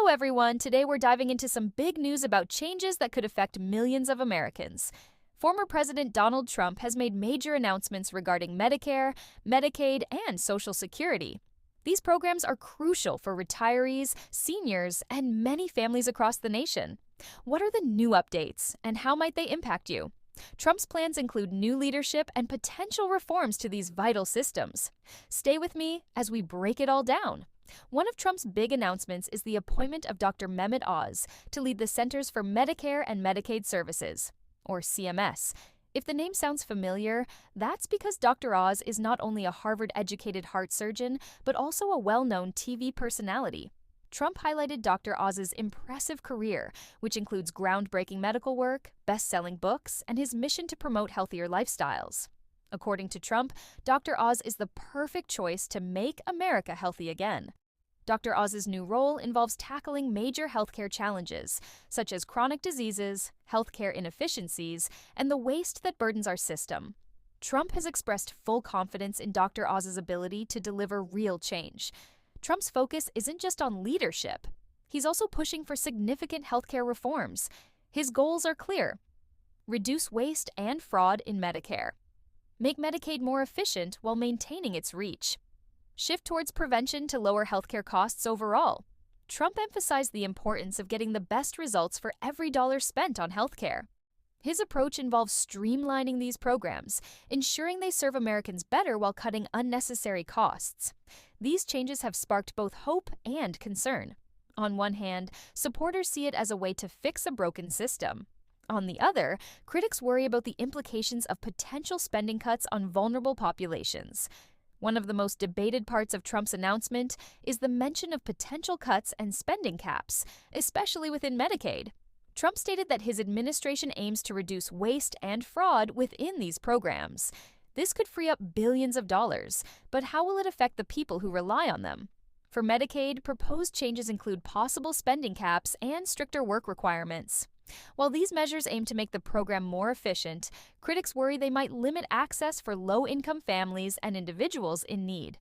everyone. Today we're diving into some big news about changes that could affect millions of Americans. Former President Donald Trump has made major announcements regarding Medicare, Medicaid, and Social Security. These programs are crucial for retirees, seniors, and many families across the nation. What are the new updates, and how might they impact you? Trump's plans include new leadership and potential reforms to these vital systems. Stay with me as we break it all down. One of Trump's big announcements is the appointment of Dr. Mehmet Oz to lead the Centers for Medicare and Medicaid Services, or CMS. If the name sounds familiar, that's because Dr. Oz is not only a Harvard-educated heart surgeon, but also a well-known TV personality. Trump highlighted Dr. Oz's impressive career, which includes groundbreaking medical work, best-selling books, and his mission to promote healthier lifestyles. According to Trump, Dr. Oz is the perfect choice to make America healthy again. Dr. Oz's new role involves tackling major healthcare challenges, such as chronic diseases, healthcare inefficiencies, and the waste that burdens our system. Trump has expressed full confidence in Dr. Oz's ability to deliver real change. Trump's focus isn't just on leadership. He's also pushing for significant healthcare reforms. His goals are clear: reduce waste and fraud in Medicare, make Medicaid more efficient while maintaining its reach, shift towards prevention to lower healthcare costs overall. Trump emphasized the importance of getting the best results for every dollar spent on healthcare. His approach involves streamlining these programs, ensuring they serve Americans better while cutting unnecessary costs. These changes have sparked both hope and concern. On one hand, supporters see it as a way to fix a broken system. On the other, critics worry about the implications of potential spending cuts on vulnerable populations. One of the most debated parts of Trump's announcement is the mention of potential cuts and spending caps, especially within Medicaid. Trump stated that his administration aims to reduce waste and fraud within these programs. This could free up billions of dollars, but how will it affect the people who rely on them? For Medicaid, proposed changes include possible spending caps and stricter work requirements. While these measures aim to make the program more efficient, critics worry they might limit access for low-income families and individuals in need.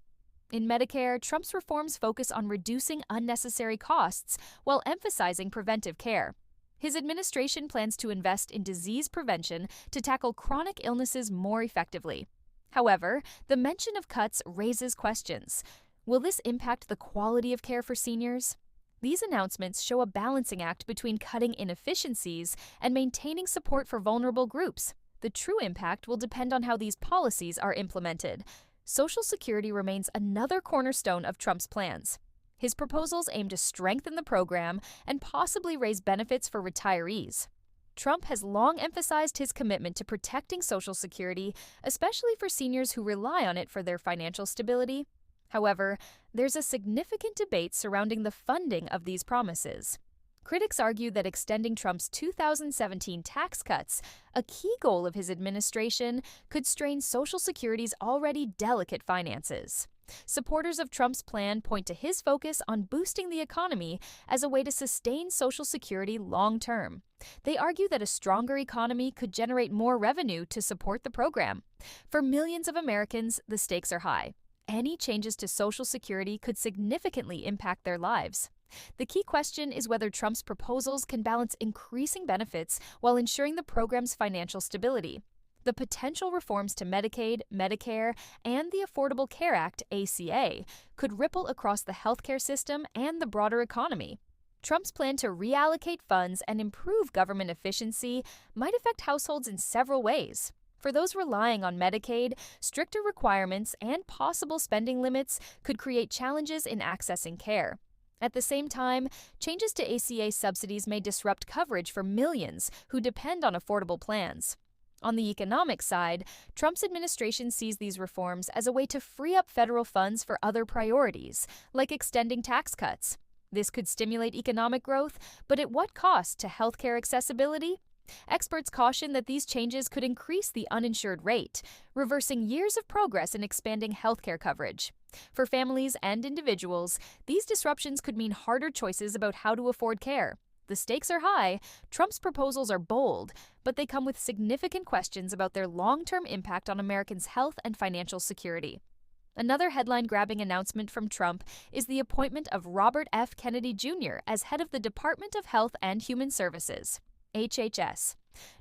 In Medicare, Trump's reforms focus on reducing unnecessary costs while emphasizing preventive care. His administration plans to invest in disease prevention to tackle chronic illnesses more effectively. However, the mention of cuts raises questions. Will this impact the quality of care for seniors? These announcements show a balancing act between cutting inefficiencies and maintaining support for vulnerable groups. The true impact will depend on how these policies are implemented. Social Security remains another cornerstone of Trump's plans. His proposals aim to strengthen the program and possibly raise benefits for retirees. Trump has long emphasized his commitment to protecting Social Security, especially for seniors who rely on it for their financial stability. However, there's a significant debate surrounding the funding of these promises. Critics argue that extending Trump's 2017 tax cuts, a key goal of his administration, could strain Social Security's already delicate finances. Supporters of Trump's plan point to his focus on boosting the economy as a way to sustain Social Security long-term. They argue that a stronger economy could generate more revenue to support the program. For millions of Americans, the stakes are high. Any changes to Social Security could significantly impact their lives. The key question is whether Trump's proposals can balance increasing benefits while ensuring the program's financial stability. The potential reforms to Medicaid, Medicare, and the Affordable Care Act, ACA, could ripple across the healthcare system and the broader economy. Trump's plan to reallocate funds and improve government efficiency might affect households in several ways. For those relying on Medicaid, stricter requirements and possible spending limits could create challenges in accessing care. At the same time, changes to ACA subsidies may disrupt coverage for millions who depend on affordable plans. On the economic side, Trump's administration sees these reforms as a way to free up federal funds for other priorities, like extending tax cuts. This could stimulate economic growth, but at what cost to healthcare accessibility? Experts caution that these changes could increase the uninsured rate, reversing years of progress in expanding healthcare coverage. For families and individuals, these disruptions could mean harder choices about how to afford care. The stakes are high, Trump's proposals are bold, but they come with significant questions about their long-term impact on Americans' health and financial security. Another headline-grabbing announcement from Trump is the appointment of Robert F. Kennedy Jr. as head of the Department of Health and Human Services, HHS.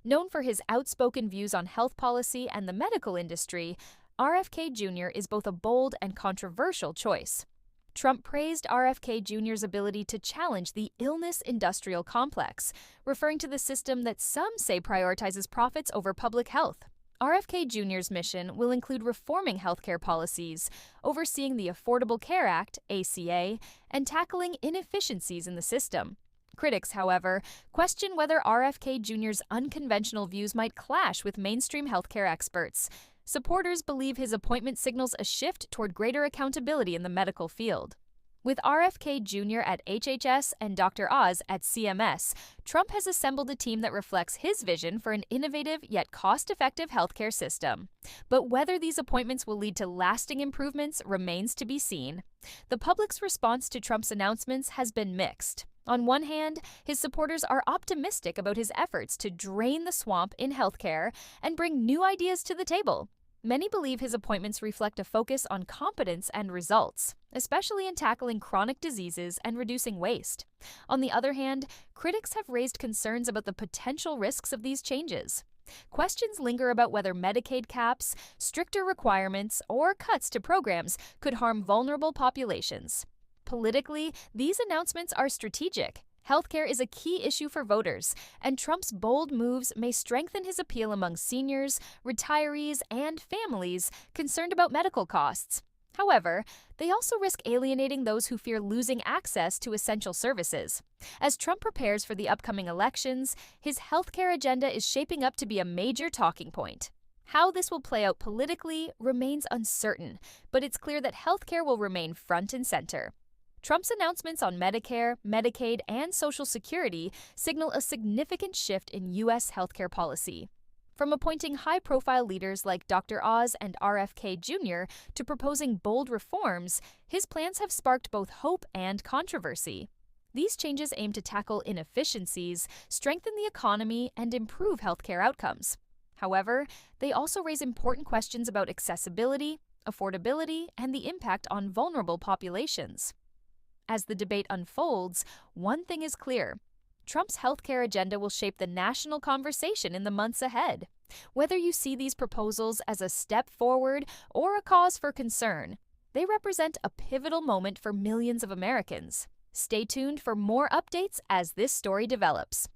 Known for his outspoken views on health policy and the medical industry, RFK Jr. is both a bold and controversial choice. Trump praised RFK Jr.'s ability to challenge the illness industrial complex, referring to the system that some say prioritizes profits over public health. RFK Jr.'s mission will include reforming healthcare policies, overseeing the Affordable Care Act, ACA, and tackling inefficiencies in the system. Critics, however, question whether RFK Jr.'s unconventional views might clash with mainstream healthcare experts. Supporters believe his appointment signals a shift toward greater accountability in the medical field. With RFK Jr. at HHS and Dr. Oz at CMS, Trump has assembled a team that reflects his vision for an innovative yet cost-effective healthcare system. But whether these appointments will lead to lasting improvements remains to be seen. The public's response to Trump's announcements has been mixed. On one hand, his supporters are optimistic about his efforts to drain the swamp in healthcare and bring new ideas to the table. Many believe his appointments reflect a focus on competence and results, especially in tackling chronic diseases and reducing waste. On the other hand, critics have raised concerns about the potential risks of these changes. Questions linger about whether Medicaid caps, stricter requirements, or cuts to programs could harm vulnerable populations. Politically, these announcements are strategic. Healthcare is a key issue for voters, and Trump's bold moves may strengthen his appeal among seniors, retirees, and families concerned about medical costs. However, they also risk alienating those who fear losing access to essential services. As Trump prepares for the upcoming elections, his healthcare agenda is shaping up to be a major talking point. How this will play out politically remains uncertain, but it's clear that healthcare will remain front and center. Trump's announcements on Medicare, Medicaid, and Social Security signal a significant shift in U.S. healthcare policy. From appointing high-profile leaders like Dr. Oz and RFK Jr. to proposing bold reforms, his plans have sparked both hope and controversy. These changes aim to tackle inefficiencies, strengthen the economy, and improve healthcare outcomes. However, they also raise important questions about accessibility, affordability, and the impact on vulnerable populations. As the debate unfolds, one thing is clear. Trump's healthcare agenda will shape the national conversation in the months ahead. Whether you see these proposals as a step forward or a cause for concern, they represent a pivotal moment for millions of Americans. Stay tuned for more updates as this story develops.